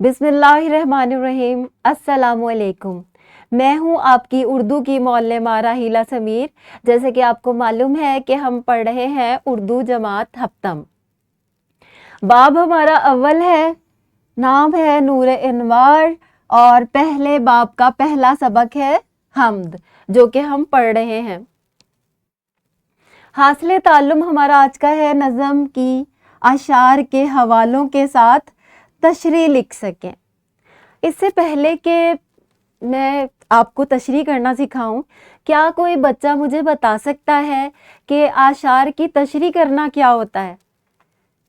बिस्मिल्लाहिर्रहमानिर्रहीम। अस्सलामुअलैकुम। मैं हूँ आपकी उर्दू की मौल्लमा राहीला समीर। जैसे कि आपको मालूम है कि हम पढ़ रहे हैं उर्दू जमात हफ्तम। बाब हमारा अव्वल है, नाम है नूर इनवार और पहले बाब का पहला सबक है हम्द, जो कि हम पढ़ रहे हैं। हासिल ताल्लुम हमारा आज का है नज़म की अशार के हवालों के साथ तशरीह लिख सकें। इससे पहले कि मैं आपको तशरीह करना सिखाऊं, क्या कोई बच्चा मुझे बता सकता है कि आशार की तशरीह करना क्या होता है?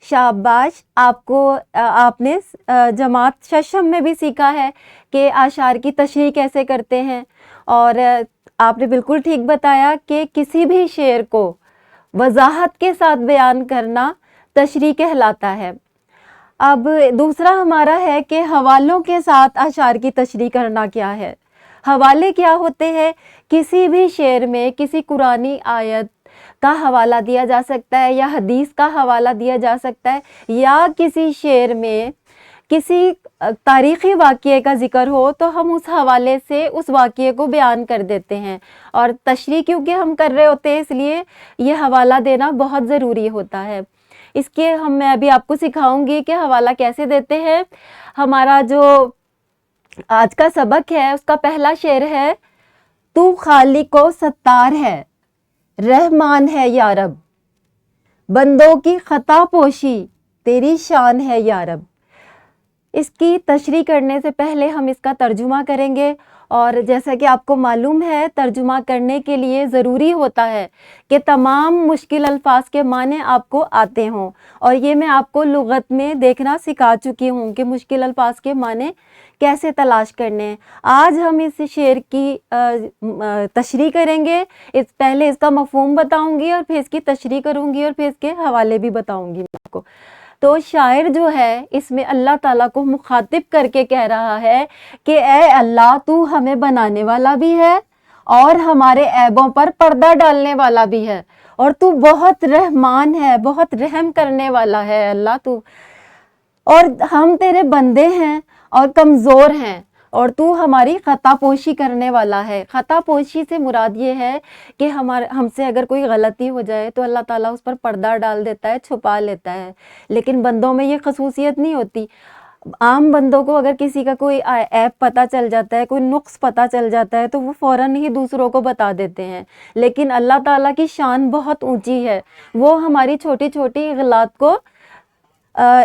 शाबाश, आपने जमात शशम में भी सीखा है कि आशार की तशरीह कैसे करते हैं। और आपने बिल्कुल ठीक बताया कि किसी भी शेर को वजाहत के साथ बयान करना तशरीह कहलाता है। अब दूसरा हमारा है कि हवालों के साथ अशार की तशरीह करना क्या है। हवाले क्या होते हैं? किसी भी शेर में किसी कुरानी आयत का हवाला दिया जा सकता है या हदीस का हवाला दिया जा सकता है, या किसी शेर में किसी तारीख़ी वाक़ये का ज़िक्र हो तो हम उस हवाले से उस वाक़ये को बयान कर देते हैं। और तशरीह क्योंकि हम कर रहे होते हैं, इसलिए ये हवाला देना बहुत ज़रूरी होता है। इसके मैं अभी आपको सिखाऊंगी कि हवाला कैसे देते हैं। हमारा जो आज का सबक है उसका पहला शेर है, तू खालिको सत्तार है, रहमान है या रब, बंदों की खता पोशी तेरी शान है या रब। इसकी तशरीह करने से पहले हम इसका तर्जुमा करेंगे। और जैसा कि आपको मालूम है, तर्जुमा करने के लिए ज़रूरी होता है कि तमाम मुश्किल अल्फाज के माने आपको आते हों। और ये मैं आपको लुग़त में देखना सिखा चुकी हूँ कि मुश्किल अल्फाज के माने कैसे तलाश करने हैं। आज हम इस शेर की तशरीह करेंगे। पहले इसका मफ़हूम बताऊँगी और फिर इसकी तशरीह करूँगी और फिर इसके हवाले भी बताऊँगी मैं आपको। तो शायर जो है इसमें अल्लाह ताला को मुखातिब करके कह रहा है कि ए अल्लाह, तू हमें बनाने वाला भी है और हमारे ऐबों पर पर्दा डालने वाला भी है, और तू बहुत रहमान है, बहुत रहम करने वाला है अल्लाह तू। और हम तेरे बंदे हैं और कमज़ोर हैं, और तू हमारी ख़तापोशी करने वाला है। ख़तापोशी से मुराद ये है कि हमसे अगर कोई गलती हो जाए तो अल्लाह ताला उस पर पर्दा डाल देता है, छुपा लेता है। लेकिन बंदों में ये खसूसियत नहीं होती। आम बंदों को अगर किसी का कोई ऐप पता चल जाता है, कोई नुक्स पता चल जाता है, तो वो फ़ौरन ही दूसरों को बता देते हैं। लेकिन अल्लाह ताला की शान बहुत ऊंची है, वो हमारी छोटी छोटी गलत को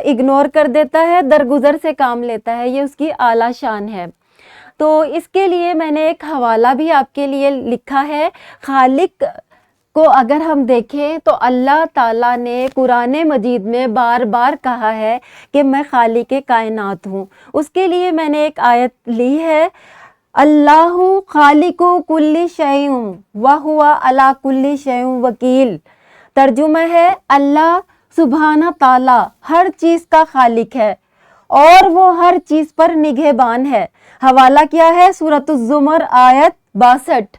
इग्नोर कर देता है, दरगुजर से काम लेता है। ये उसकी आला शान है। तो इसके लिए मैंने एक हवाला भी आपके लिए लिखा है। खालिक को अगर हम देखें तो अल्लाह ताला ने कुरान मजीद में बार बार कहा है कि मैं खालिक कायनात हूँ। उसके लिए मैंने एक आयत ली है, अल्लाहु खालिकु कुल्ली शैउन व हुवा अला कुल्ली शैउन वकील। तर्जुमा है, अल्लाह सुभाना ताला हर चीज़ का खालिक है और वो हर चीज़ पर निगहबान है। हवाला क्या है? सूरतुज़ ज़ुमर आयत 62।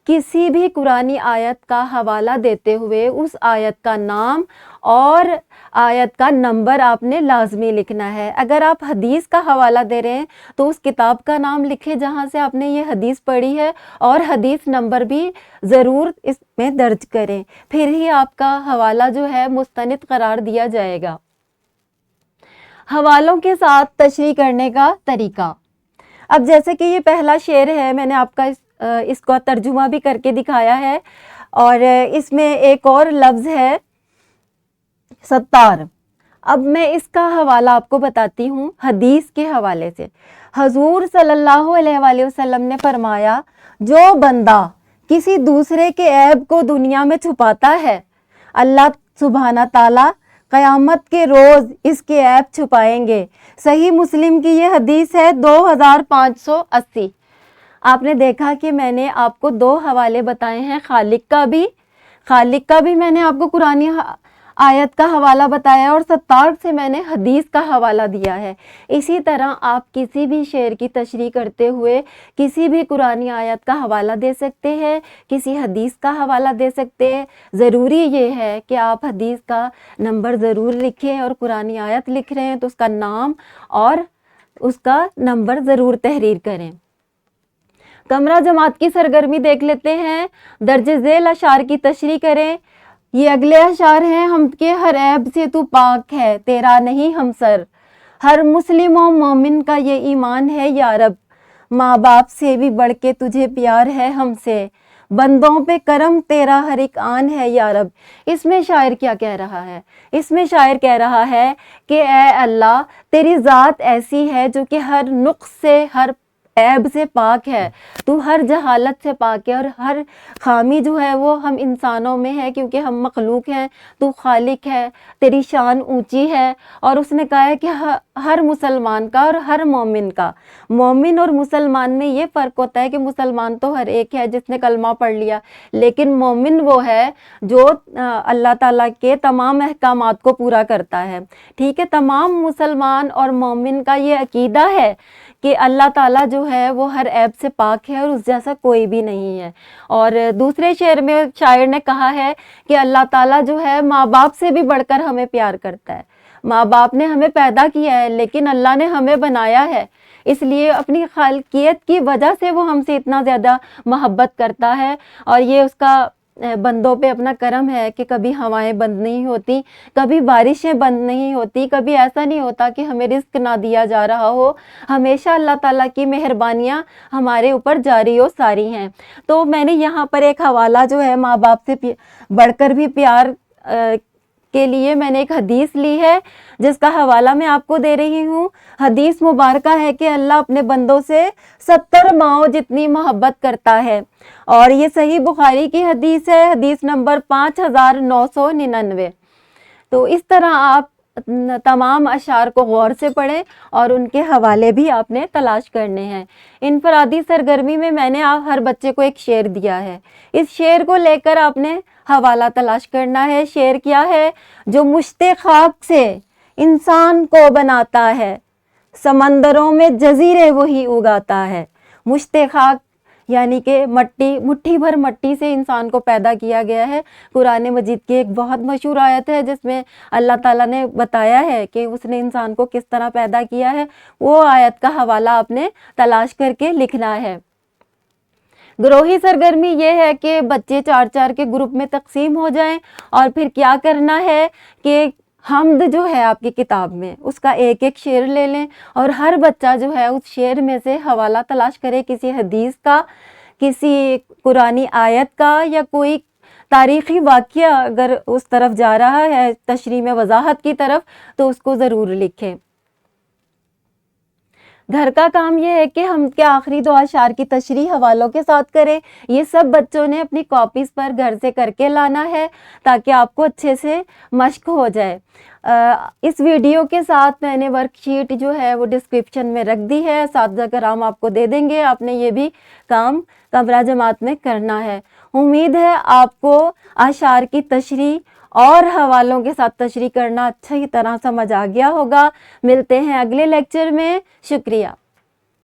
किसी भी कुरानी आयत का हवाला देते हुए उस आयत का नाम और आयत का नंबर आपने लाजमी लिखना है। अगर आप हदीस का हवाला दे रहे हैं तो उस किताब का नाम लिखें जहाँ से आपने ये हदीस पढ़ी है, और हदीस नंबर भी ज़रूर इसमें दर्ज करें, फिर ही आपका हवाला जो है मुस्तनिद करार दिया जाएगा। हवालों के साथ तशरीह करने का तरीका। अब जैसे कि ये पहला शेर है, मैंने आपका इसका तर्जुमा भी करके दिखाया है, और इसमें एक और लफ्ज़ है सत्तार। अब मैं इसका हवाला आपको बताती हूँ हदीस के हवाले से। हजूर सल्लल्लाहु अलैहि वसल्लम ने फरमाया, जो बंदा किसी दूसरे के ऐब को दुनिया में छुपाता है, अल्लाह सुब्हाना ताला क़यामत के रोज़ इसके ऐब छुपाएंगे। सही मुस्लिम की ये हदीस है 2580। आपने देखा कि मैंने आपको दो हवाले बताए हैं, खालिक का भी मैंने आपको कुरानी आयत का हवाला बताया और सत्तार से मैंने हदीस का हवाला दिया है। इसी तरह आप किसी भी शेर की तशरीह करते हुए किसी भी कुरानी आयत का हवाला दे सकते हैं, किसी हदीस का हवाला दे सकते हैं। ज़रूरी ये है कि आप हदीस का नंबर ज़रूर लिखें, और कुरानी आयत लिख रहे हैं तो उसका नाम और اس کا نمبر ضرور تحریر کریں۔ کمرہ جماعت کی سرگرمی دیکھ لیتے ہیں۔ درج ذیل اشعار کی تشریح کریں۔ یہ اگلے اشعار ہیں۔ ہم کے ہر عیب سے تو پاک ہے، تیرا نہیں ہم سر، ہر مسلم و مومن کا یہ ایمان ہے یا رب، ماں باپ سے بھی بڑھ کے تجھے پیار ہے ہم سے، بندوں پہ کرم تیرا ہر ایک آن ہے یا رب۔ اس میں شاعر کیا کہہ رہا ہے؟ اس میں شاعر کہہ رہا ہے کہ اے اللہ، تیری ذات ایسی ہے جو کہ ہر نقص سے، ہر عیب سے پاک ہے، تو ہر جہالت سے پاک ہے، اور ہر خامی جو ہے وہ ہم انسانوں میں ہے کیونکہ ہم مخلوق ہیں، تو خالق ہے، تیری شان اونچی ہے۔ اور اس نے کہا ہے کہ ہر مسلمان کا اور ہر مومن کا، مومن اور مسلمان میں یہ فرق ہوتا ہے کہ مسلمان تو ہر ایک ہے جس نے کلمہ پڑھ لیا، لیکن مومن وہ ہے جو اللہ تعالیٰ کے تمام احکامات کو پورا کرتا ہے، ٹھیک ہے۔ تمام مسلمان اور مومن کا یہ عقیدہ ہے کہ اللہ تعالیٰ جو ہے وہ ہر عیب سے پاک ہے اور اس جیسا کوئی بھی نہیں ہے۔ اور دوسرے شعر میں شاعر نے کہا ہے کہ اللہ تعالیٰ جو ہے ماں باپ سے بھی بڑھ کر ہمیں پیار کرتا ہے۔ ماں باپ نے ہمیں پیدا کیا ہے لیکن اللہ نے ہمیں بنایا ہے، اس لیے اپنی خالقیت کی وجہ سے وہ ہم سے اتنا زیادہ محبت کرتا ہے، اور یہ اس کا بندوں پہ اپنا کرم ہے کہ کبھی ہوائیں بند نہیں ہوتی، کبھی بارشیں بند نہیں ہوتی، کبھی ایسا نہیں ہوتا کہ ہمیں رزق نہ دیا جا رہا ہو، ہمیشہ اللہ تعالیٰ کی مہربانیاں ہمارے اوپر جاری و ساری ہیں۔ تو میں نے یہاں پر ایک حوالہ جو ہے ماں باپ سے بڑھ کر بھی پیار کے لیے میں نے ایک حدیث لی ہے جس کا حوالہ میں آپ کو دے رہی ہوں۔ حدیث مبارکہ ہے کہ اللہ اپنے بندوں سے 70 ماؤں جتنی محبت کرتا ہے، اور یہ صحیح بخاری کی حدیث ہے، حدیث نمبر 5999۔ تو اس طرح آپ تمام اشعار کو غور سے پڑھیں اور ان کے حوالے بھی آپ نے تلاش کرنے ہیں۔ انفرادی سرگرمی میں نے ہر بچے کو ایک شعر دیا ہے، اس شعر کو لے کر آپ نے حوالہ تلاش کرنا ہے۔ شعر کیا ہے؟ جو مشت خاک سے انسان کو بناتا ہے، سمندروں میں جزیرے وہی اگاتا ہے۔ مشت خاک یعنی کہ مٹھی بھر مٹی سے انسان کو پیدا کیا گیا ہے۔ قرآن مجید کی ایک بہت مشہور آیت ہے جس میں اللہ تعالیٰ نے بتایا ہے کہ اس نے انسان کو کس طرح پیدا کیا ہے، وہ آیت کا حوالہ آپ نے تلاش کر کے لکھنا ہے۔ گروہی سرگرمی یہ ہے کہ بچے 4 کے گروپ میں تقسیم ہو جائیں، اور پھر کیا کرنا ہے کہ حمد جو ہے آپ کی کتاب میں اس کا ایک شعر لے لیں، اور ہر بچہ جو ہے اس شعر میں سے حوالہ تلاش کرے، کسی حدیث کا، کسی قرآنی آیت کا، یا کوئی تاریخی واقعہ اگر اس طرف جا رہا ہے تشریح میں وضاحت کی طرف، تو اس کو ضرور لکھیں۔ گھر کا کام یہ ہے کہ ہم کے آخری 2 اشعار کی تشریح حوالوں کے ساتھ کریں۔ یہ سب بچوں نے اپنی کاپیز پر گھر سے کر کے لانا ہے تاکہ آپ کو اچھے سے مشق ہو جائے۔ اس ویڈیو کے ساتھ میں نے ورک شیٹ جو ہے وہ ڈسکرپشن میں رکھ دی ہے، اساتذہ کرام آپ کو دے دیں گے، آپ نے یہ بھی کام کمرہ جماعت میں کرنا ہے۔ امید ہے آپ کو اشعار کی تشریح اور حوالوں کے ساتھ تشریح کرنا اچھی طرح سمجھ آ گیا ہوگا۔ ملتے ہیں اگلے لیکچر میں، شکریہ۔